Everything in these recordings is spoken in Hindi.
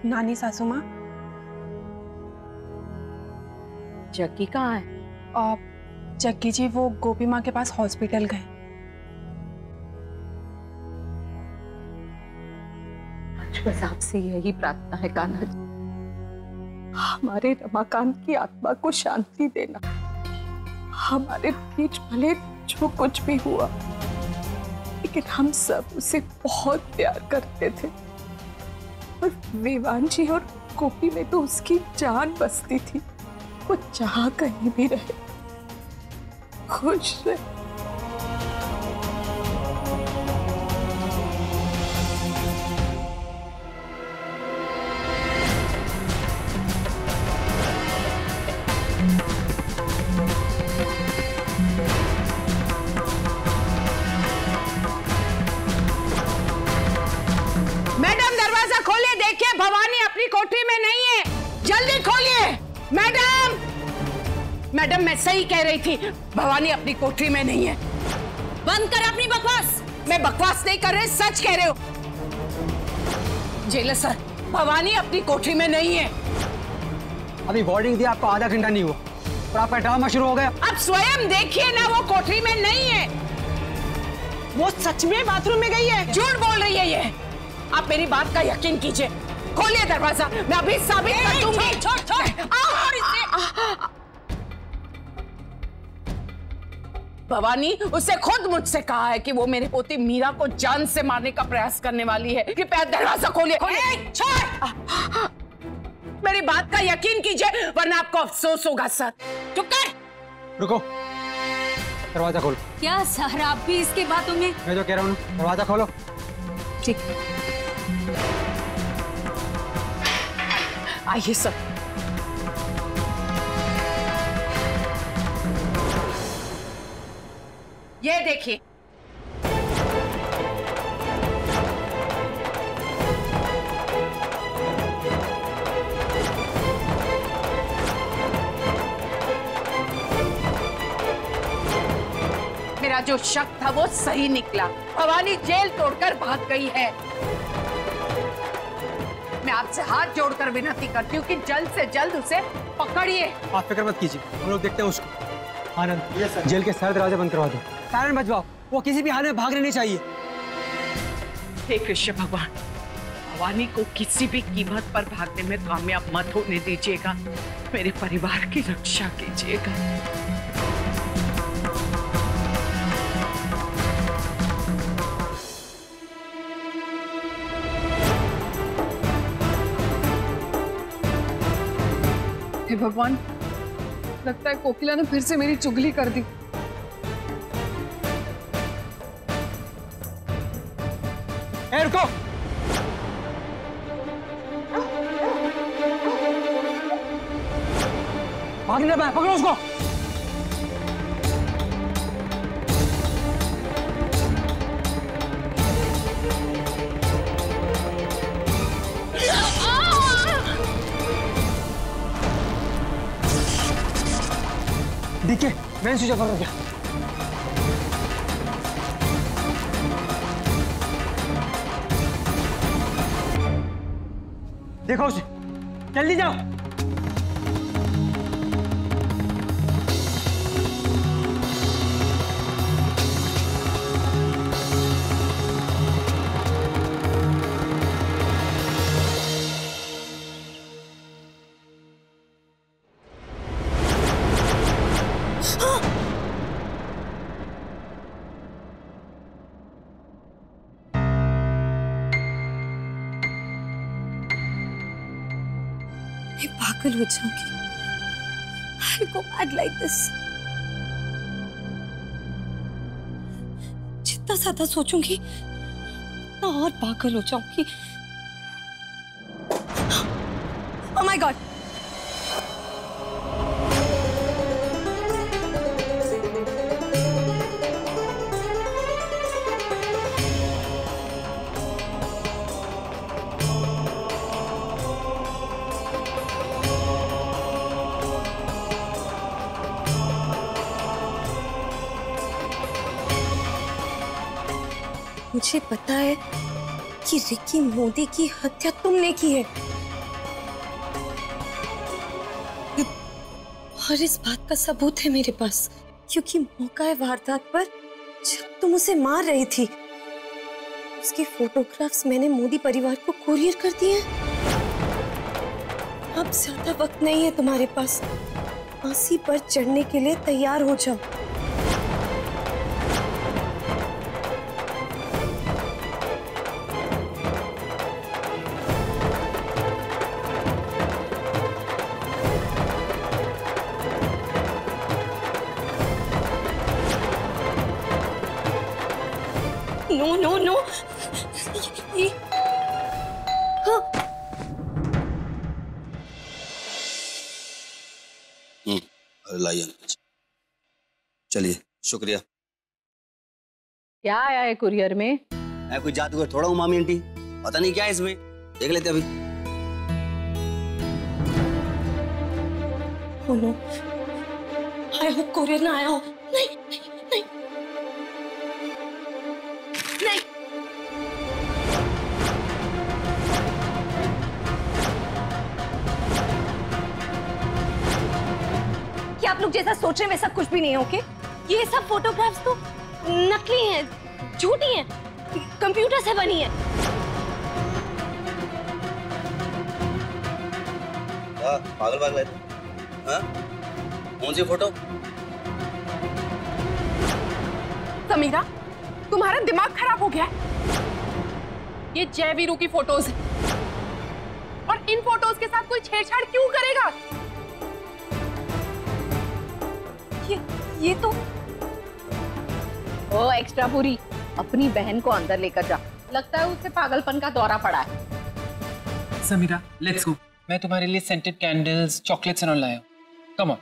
नानी सासू माँ। जग्गी कहाँ है? जग्गी जी वो गोपी माँ के पास हॉस्पिटल गए। बस आपसे यही प्रार्थना है कान्हा जी, हमारे रमाकांत की आत्मा को शांति देना। हमारे बीच भले जो कुछ भी हुआ, लेकिन हम सब उसे बहुत प्यार करते थे और विवान जी और गोपी में तो उसकी जान बसती थी। वो जहां कहीं भी रहे खुश रहे। मैडम दरवाजा खोलिए, देखिए भवानी अपनी कोठरी में नहीं है, जल्दी खोलिए। मैडम मैडम मैं सही कह रही थी, भवानी अपनी कोठरी में नहीं है। बंद कर अपनी बकवास। मैं बकवास नहीं कर रही, सच कह रहे हो। जेलर सर, भवानी अपनी कोठरी में नहीं है। अभी वार्निंग दी आपको, आधा घंटा नहीं हुआ और आपका ड्रामा शुरू हो गया। अब स्वयं देखिए ना, वो कोठरी में नहीं है। वो सच में बाथरूम में गई है। झूठ बोल रही है ये। आप मेरी बात का यकीन कीजिए, खोलिए दरवाजा, मैं अभी साबित कर दूंगी। भवानी उससे खुद मुझसे कहा है कि वो मेरे पोती मीरा को जान से मारने का प्रयास करने वाली है। कृपया दरवाजा खोलिए। मेरी बात का यकीन कीजिए, वरना आपको अफसोस होगा सर। चुप कर। रुको, दरवाजा खोलो। क्या सर आप भी इसके बातों में? मैं जो कह रहा हूँ, दरवाजा खोलो। ठीक। आइए सर। ये देखिए, मेरा जो शक था वो सही निकला। भवानी जेल तोड़कर भाग गई है। मैं आपसे हाथ जोड़कर विनती करती हूँ कि जल्द से जल्द उसे पकड़िए। आप फिक्र मत कीजिए, हम लोग देखते हैं उसको। आनंद, जेल के सारे दरवाजे बंद करवा दो, सायरन बजवाओ, वो किसी भी हाल में भागने नहीं चाहिए। हे कृष्ण भगवान, भवानी को किसी भी कीमत पर भागने में कामयाब मत होने दीजिएगा। मेरे परिवार की रक्षा कीजिएगा। हे भगवान, लगता है कोकिला ने फिर से मेरी चुगली कर दी। ए, रुको। भागने पाए, पकड़ो उसको। देखिए, मैंने स्विच ऑफ कर दिया। देखो उसे, जल्दी जाओ। मैं पागल हो जाऊंगी। I'll go mad like this. जितना ज्यादा सोचूंगी उतना और पागल हो जाऊंगी। Oh my God! मुझे पता है कि रिकी मोदी की हत्या तुमने की है। और इस बात का सबूत है मेरे पास, क्योंकि मौका वारदात पर जब तुम उसे मार रही थी, उसकी फोटोग्राफ्स मैंने मोदी परिवार को कोरियर कर दिए। अब ज्यादा वक्त नहीं है तुम्हारे पास, फांसी पर चढ़ने के लिए तैयार हो जाओ। नो नो नो, हाँ। लाइए अंकल, चलिए शुक्रिया। क्या आया है कुरियर में? मैं कोई जादूगर थोड़ा हूँ मामी आंटी, पता नहीं क्या है इसमें, देख लेते अभी। Oh no, I hope courier ना आया हो। नहीं नहीं नहीं नहीं। क्या आप लोग जैसा सोच रहे हैं वैसा कुछ भी नहीं है, ओके? ये सब फोटोग्राफ्स तो नकली हैं, झूठी हैं, कंप्यूटर से बनी है। पागल पागल है, हाँ? कौन सी फोटो? समीरा, तुम्हारा दिमाग खराब हो गया है। ये जय वीरू की फोटोज है और इन फोटोज के साथ कोई छेड़छाड़ क्यों करेगा? ये तो ओ एक्स्ट्रा पूरी, अपनी बहन को अंदर लेकर जा, लगता है उसे पागलपन का दौरा पड़ा है। Samira, let's go. मैं तुम्हारे लिए scented candles, chocolates and all लाया हूं। Come on.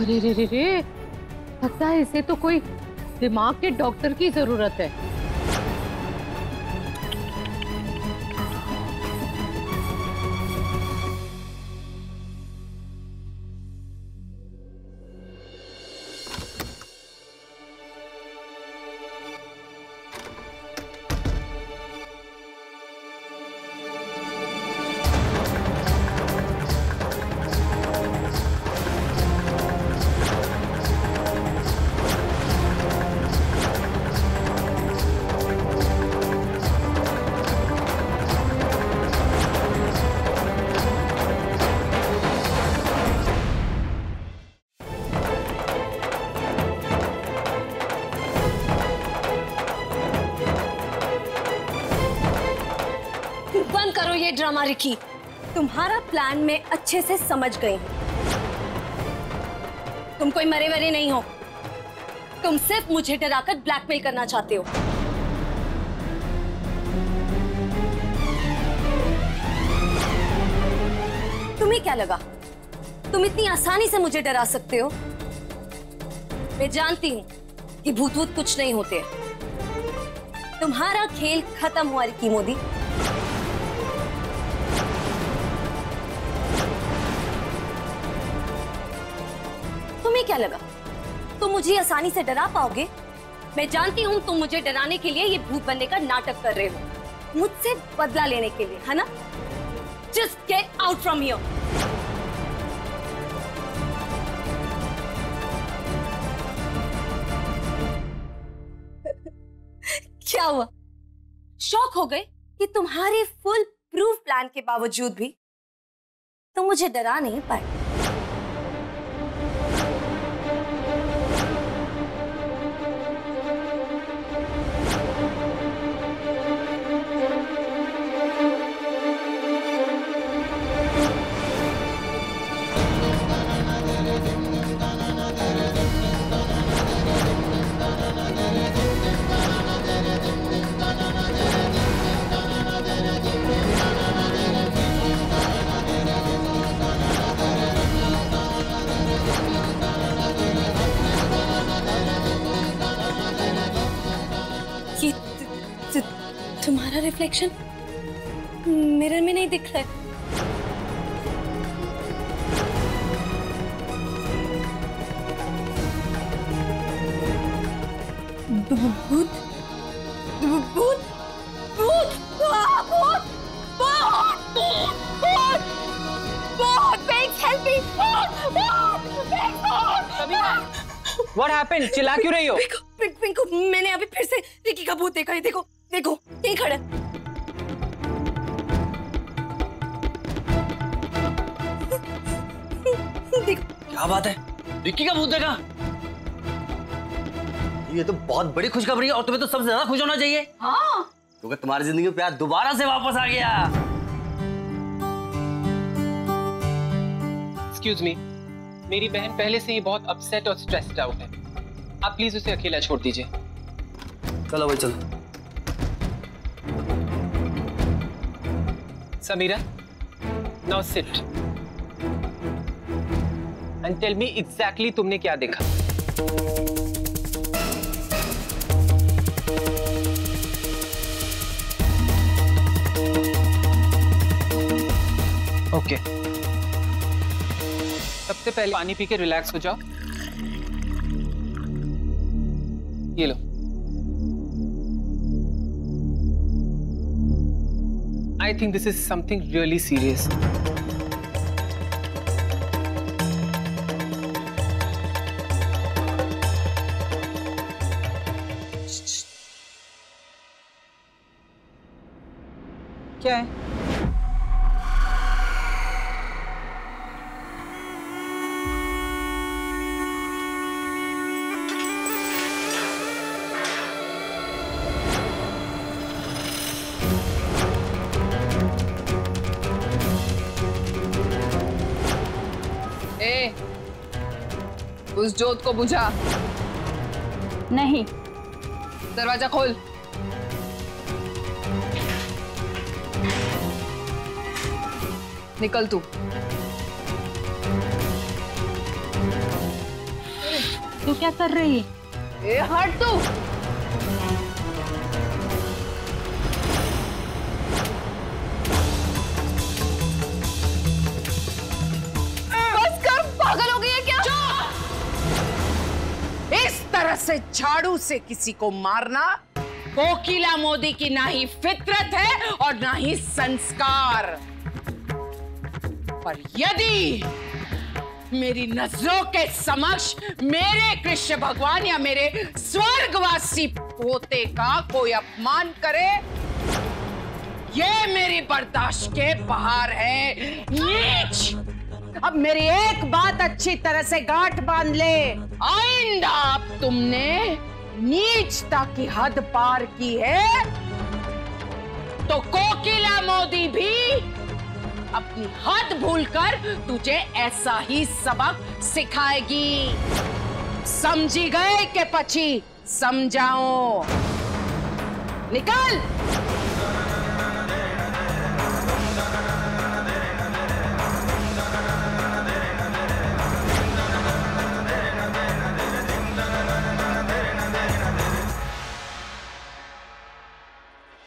अरे रे रे रे, लगता है इसे तो कोई दिमाग के डॉक्टर की जरूरत है। बंद करो ये ड्रामा रिकी, तुम्हारा प्लान मैं अच्छे से समझ गई हूं। तुम कोई मरे वरे नहीं हो, तुम सिर्फ मुझे डराकर ब्लैकमेल करना चाहते हो। तुम्हें क्या लगा तुम इतनी आसानी से मुझे डरा सकते हो? मैं जानती हूं कि भूत वूत कुछ नहीं होते। तुम्हारा खेल खत्म हुआ रिकी मोदी। तुम्हें क्या लगा तुम मुझे आसानी से डरा पाओगे? मैं जानती हूं तुम मुझे डराने के लिए ये भूत बनने का नाटक कर रहे हो, मुझसे बदला लेने के लिए, है ना? Just get out from here. क्या हुआ? शॉक हो गए कि तुम्हारे फुल प्रूफ प्लान के बावजूद भी तुम मुझे डरा नहीं पाए। तुम्हारा रिफ्लेक्शन मिरर में नहीं दिख रहा है। भूत भूत भूत भूत भूत। What happened? चिल्ला क्यों रही हो? पिंकू, मैंने अभी फिर से रिकी का भूत देखा है। देखो देखो, यहीं खड़ा है। देखो। क्या बात है? रिकी का भूत देखा? ये तो बहुत बड़ी खुशखबरी है और तुम्हें तो सबसे ज्यादा खुश होना चाहिए। हाँ। क्योंकि तुम्हारी जिंदगी में प्यार दोबारा से वापस आ गया। Excuse me, मेरी बहन पहले से ही बहुत अपसेट और स्ट्रेस्ड आउट है। आप प्लीज उसे अकेला छोड़ दीजिए। चलो भाई चलो। Samira, now sit and tell me exactly तुमने क्या देखा? ओके, सबसे पहले पानी पी के रिलैक्स हो जाओ। ये लो। I think this is something really serious. क्या है? उस जोत को बुझा। नहीं। दरवाजा खोल। निकल तू। तू क्या कर रही है? ए हट तू। बस कर, पागल हो गई है क्या? इस तरह से झाड़ू से किसी को मारना कोकिला मोदी की ना ही फितरत है और ना ही संस्कार। पर यदि मेरी नजरों के समक्ष मेरे कृष्ण भगवान या मेरे स्वर्गवासी पोते का कोई अपमान करे, ये मेरी बर्दाश्त के बाहर है। नीच! अब मेरी एक बात अच्छी तरह से गांठ बांध ले। आइंदा अब तुमने नीचता की हद पार की है तो कोकिला मोदी भी अपनी हद भूलकर तुझे ऐसा ही सबक सिखाएगी। समझी गए के पची समझाओ। निकल।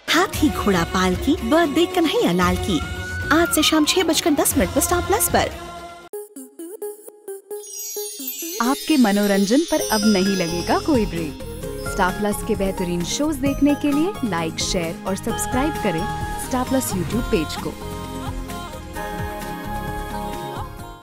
हाथी घोड़ा पाल की बर्थडे कन्हैया लाल की आज से शाम 6:10 पर स्टार प्लस पर। आपके मनोरंजन पर अब नहीं लगेगा कोई ब्रेक। स्टार प्लस के बेहतरीन शोज देखने के लिए लाइक, शेयर और सब्सक्राइब करें स्टार प्लस यूट्यूब पेज को।